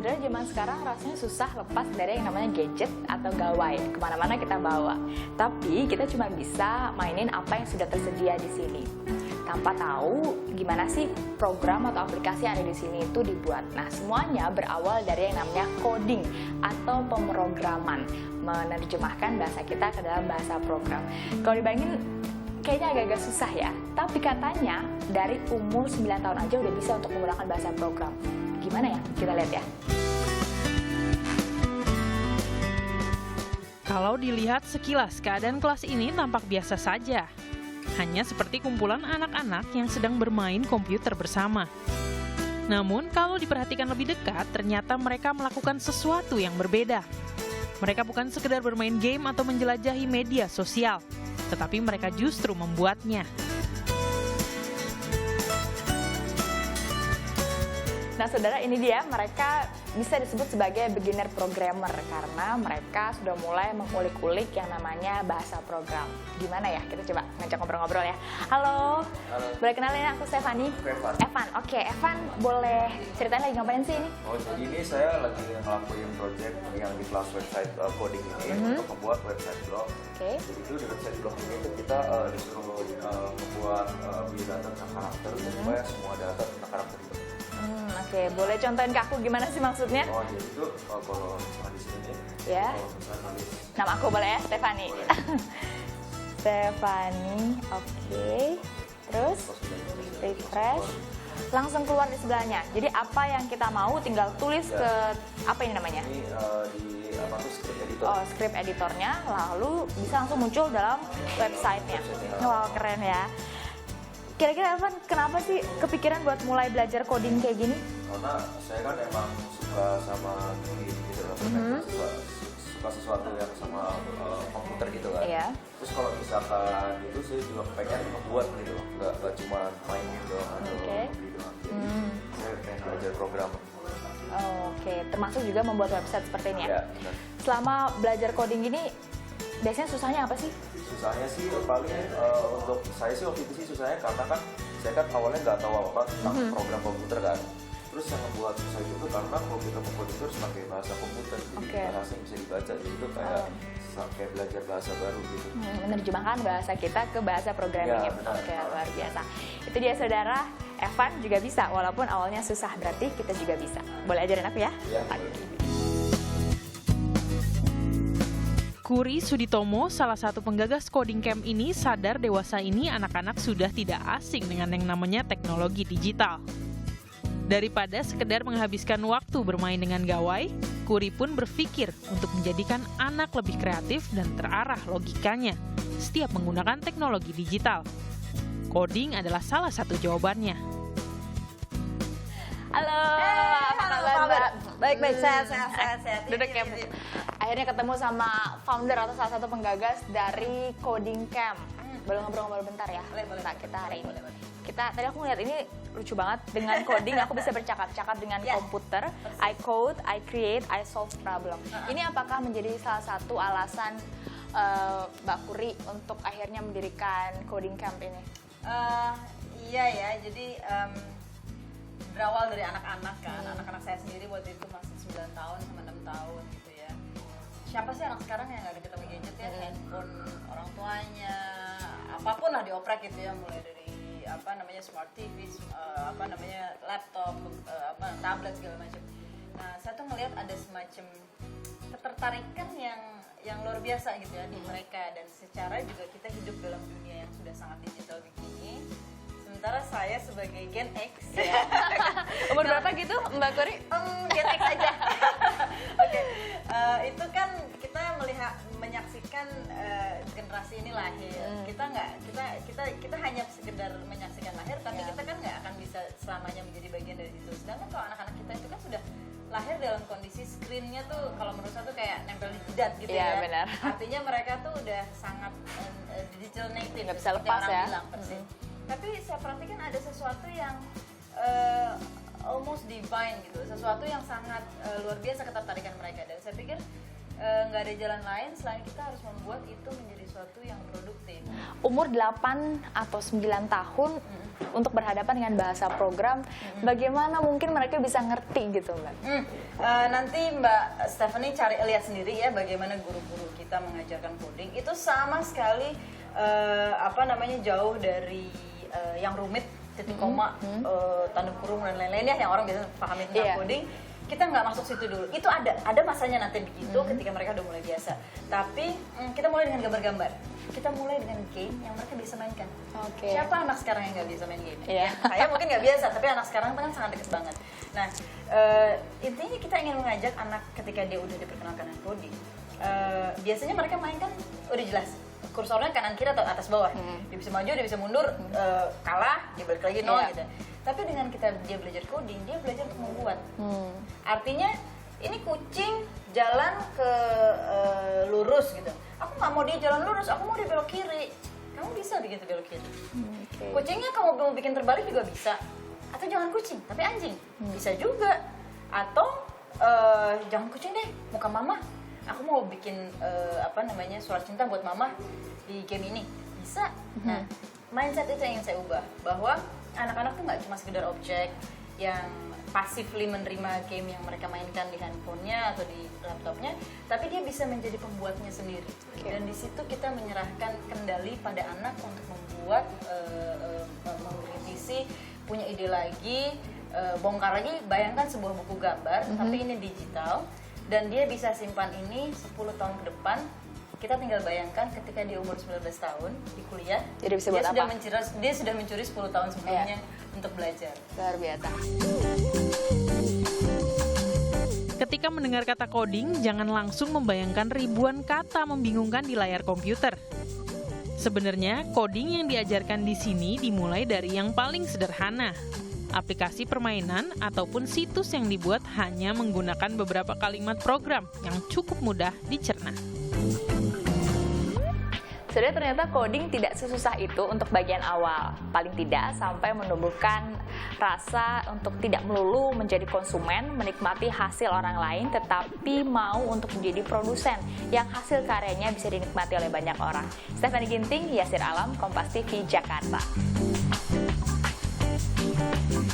saudara zaman sekarang rasanya susah lepas dari yang namanya gadget atau gawai. Kemana-mana kita bawa. Tapi kita cuma bisa mainin apa yang sudah tersedia di sini. Tanpa tahu gimana sih program atau aplikasi yang ada di sini itu dibuat. Nah, semuanya berawal dari yang namanya coding atau pemrograman. Menerjemahkan bahasa kita ke dalam bahasa program. Kalau dibayangin, kayaknya agak-agak susah ya. Tapi katanya dari umur 9 tahun aja udah bisa untuk menggunakan bahasa program. Gimana ya? Kita lihat ya. Kalau dilihat sekilas, keadaan kelas ini tampak biasa saja. Hanya seperti kumpulan anak-anak yang sedang bermain komputer bersama. Namun, kalau diperhatikan lebih dekat, ternyata mereka melakukan sesuatu yang berbeda. Mereka bukan sekedar bermain game atau menjelajahi media sosial, tetapi mereka justru membuatnya. Nah, saudara, ini dia, mereka bisa disebut sebagai beginner programmer karena mereka sudah mulai mengulik-ulik yang namanya bahasa program. Gimana ya? Kita coba ngajak ngobrol-ngobrol ya. Halo. Halo. Boleh kenalin, aku Stephanie. Evan. Evan, oke. Evan, boleh ceritain lagi ngapain sih ini? Oh, jadi ini saya lagi ngelakuin project yang di kelas website coding ini untuk membuat website blog. Oke. Jadi itu di website blog ini tuh kita disuruh membuat biodata tentang karakter supaya semua data tentang karakter itu. Oke. Boleh contohin ke aku gimana sih maksudnya? Oh, jadi itu kalau misalnya di sini nih, Ya. kalau misalnya nulis Nama aku boleh ya, Stephanie. Boleh. Stephanie, oke. Terus refresh, langsung keluar di sebelahnya. Jadi apa yang kita mau tinggal tulis ke apa ini namanya? ini di apa tuh script editor. Oh, script editornya, lalu bisa langsung muncul dalam websitenya. Wow, keren ya. Kira-kira Evan, kenapa sih kepikiran buat mulai belajar coding kayak gini? Karena saya kan emang suka sama game gitu loh, suka sesuatu yang sama komputer gitu kan. Iya. Terus kalau misalkan itu saya juga pengen membuat gitu loh, nggak cuma mainin doang atau Oke. beli doang. Jadi saya pengen belajar program. Oke, termasuk juga membuat website seperti ini ya. Ya, benar. Selama belajar coding gini, biasanya susahnya apa sih? Susahnya sih paling untuk saya sih waktu itu sih susahnya karena kan saya kan awalnya nggak tahu apa tentang program komputer kan. Terus yang membuat susah itu tuh karena kalau kita mengcoding itu harus pakai bahasa komputer, jadi Oke. bahasa yang bisa dibaca, jadi itu kayak belajar bahasa baru gitu. Menerjemahkan bahasa kita ke bahasa programming. Ya, benar. Oke, luar biasa. Itu dia saudara, Evan juga bisa, walaupun awalnya susah, berarti kita juga bisa. Boleh ajarin aku ya? Ya, Kuri Suditomo, salah satu penggagas coding camp ini, sadar dewasa ini anak-anak sudah tidak asing dengan yang namanya teknologi digital. Daripada sekedar menghabiskan waktu bermain dengan gawai, Kuri pun berpikir untuk menjadikan anak lebih kreatif dan terarah logikanya setiap menggunakan teknologi digital. Coding adalah salah satu jawabannya. Halo, apa kabar Mbak? Baik-baik, sehat. Duduk ya. Akhirnya ketemu sama founder atau salah satu penggagas dari Coding Camp. Boleh ngobrol-ngobrol bentar ya? Boleh. Kita hari ini. Tadi aku ngeliat ini lucu banget, dengan coding aku bisa bercakap-cakap dengan komputer. I code, I create, I solve problem. Ini apakah menjadi salah satu alasan Mbak Kuri untuk akhirnya mendirikan Coding Camp ini? Iya ya, jadi berawal dari anak-anak kan. Anak-anak saya sendiri waktu itu masih 9 tahun sama 6 tahun gitu ya. Siapa sih anak sekarang yang nggak deket sama gadget ya? Handphone orang tuanya, apapun lah dioprek gitu ya, mulai dari apa namanya smart TV, apa namanya laptop, tablet segala macam. Nah, saya tuh ngelihat ada semacam ketertarikan yang luar biasa gitu ya di mereka, dan secara juga kita hidup dalam dunia yang sudah sangat digital begini. Sementara saya sebagai Gen X ya. Umur berapa gitu Mbak Kuri? Gen X aja. Oke. Itu kan kita menyaksikan generasi ini lahir. Kita hanya sekedar menyaksikan lahir, tapi kita kan nggak akan bisa selamanya menjadi bagian dari itu. Sedangkan kalau anak-anak kita itu kan sudah lahir dalam kondisi screen-nya tuh kalau menurut saya tuh kayak nempel di jidat gitu ya. Benar. Artinya mereka tuh udah sangat digital native. Nggak bisa seperti lepas orang ya. bilang, persis. Tapi saya perhatikan ada sesuatu yang almost divine gitu, sesuatu yang sangat luar biasa ketertarikan mereka, dan saya pikir nggak ada jalan lain selain kita harus membuat itu menjadi sesuatu yang produktif. Umur 8 atau 9 tahun untuk berhadapan dengan bahasa program, bagaimana mungkin mereka bisa ngerti gitu Mbak? Nanti Mbak Stephanie lihat sendiri ya bagaimana guru-guru kita mengajarkan coding itu sama sekali jauh dari yang rumit, titik koma, tanda kurung dan lain-lain ya yang orang biasa pahami tentang coding. Kita nggak masuk situ dulu. Itu ada masanya nanti begitu ketika mereka udah mulai biasa. Tapi kita mulai dengan gambar-gambar. Kita mulai dengan game yang mereka bisa mainkan. Siapa anak sekarang yang nggak bisa main game? Saya mungkin nggak biasa, tapi anak sekarang kan sangat deket banget. Nah, intinya kita ingin mengajak anak ketika dia udah diperkenalkan dengan coding. Biasanya mereka main kan udah jelas. Kursornya kanan kiri atau atas bawah. Dia bisa maju, dia bisa mundur, kalah, dia balik lagi nol gitu. Tapi dengan dia belajar coding, dia belajar untuk membuat. Artinya ini kucing jalan ke lurus gitu. Aku nggak mau dia jalan lurus, aku mau dia belok kiri. Kamu bisa bikin belok kiri. Kucingnya kamu mau bikin terbalik juga bisa. Atau jangan kucing, tapi anjing. Bisa juga. Atau jangan kucing deh, muka mama. Aku mau bikin surat cinta buat mama di game ini. Bisa. Nah, mindset itu yang ingin saya ubah. Bahwa anak-anak tuh nggak cuma sekedar objek yang passively menerima game yang mereka mainkan di handphonenya atau di laptopnya, tapi dia bisa menjadi pembuatnya sendiri. Dan di situ kita menyerahkan kendali pada anak untuk membuat, mengkritisi, punya ide lagi, bongkar lagi. Bayangkan sebuah buku gambar, tapi ini digital, dan dia bisa simpan ini 10 tahun ke depan. Kita tinggal bayangkan ketika dia umur 19 tahun di kuliah, Jadi bisa buat apa? Dia sudah mencuri 10 tahun sebelumnya untuk belajar. Luar biasa. Ketika mendengar kata coding, jangan langsung membayangkan ribuan kata membingungkan di layar komputer. Sebenarnya, coding yang diajarkan di sini dimulai dari yang paling sederhana. Aplikasi permainan ataupun situs yang dibuat hanya menggunakan beberapa kalimat program yang cukup mudah dicerna. Sebenarnya ternyata coding tidak sesusah itu untuk bagian awal. Paling tidak sampai menumbuhkan rasa untuk tidak melulu menjadi konsumen, menikmati hasil orang lain, tetapi mau untuk menjadi produsen yang hasil karyanya bisa dinikmati oleh banyak orang. Stephanie Ginting, Yasir Alam, Kompas TV, Jakarta.